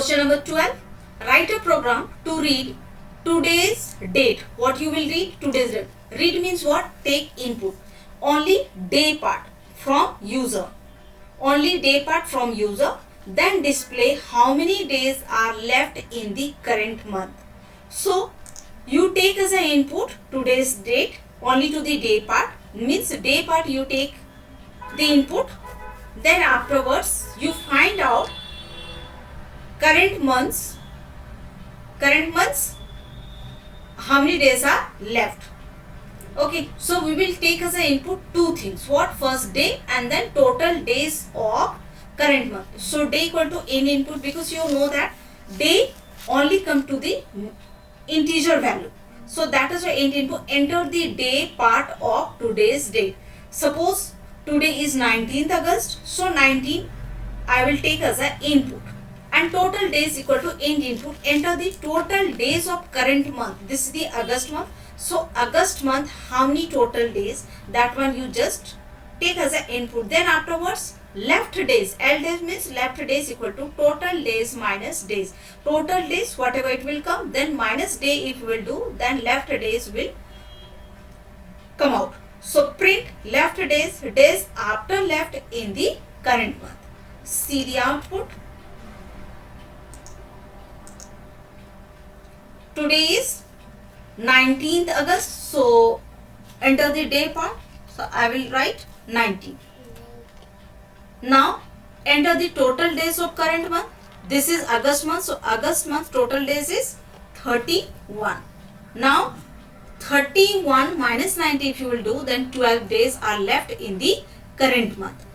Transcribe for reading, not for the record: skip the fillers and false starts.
Question number 12. Write a program to read today's date. What you will read? Today's date. Read means what? Take input. Only day part from user. Only day part from user. Then display how many days are left in the current month. So you take as an input today's date only to the day part. Means day part you take the input. Then afterwards you find out current months, how many days are left. Okay, so we will take as an input two things. What? First day and then total days of current month. So day equal to n input, because you know that day only come to the integer value. So that is why n input. Enter the day part of today's date. Suppose today is 19th August. So 19 I will take as an input. And total days equal to n input. Enter the total days of current month. This is the August month. So August month, how many total days? That one you just take as an input. Then afterwards left days. L days means left days equal to total days minus days. Total days whatever it will come, then minus day if you will do, then left days will come out. So print left days, days after left in the current month. See the output. Today is 19th August, so enter the day part. So I will write 19. Now enter the total days of current month. This is August month, so August month total days is 31. Now 31 minus 90 if you will do, then 12 days are left in the current month.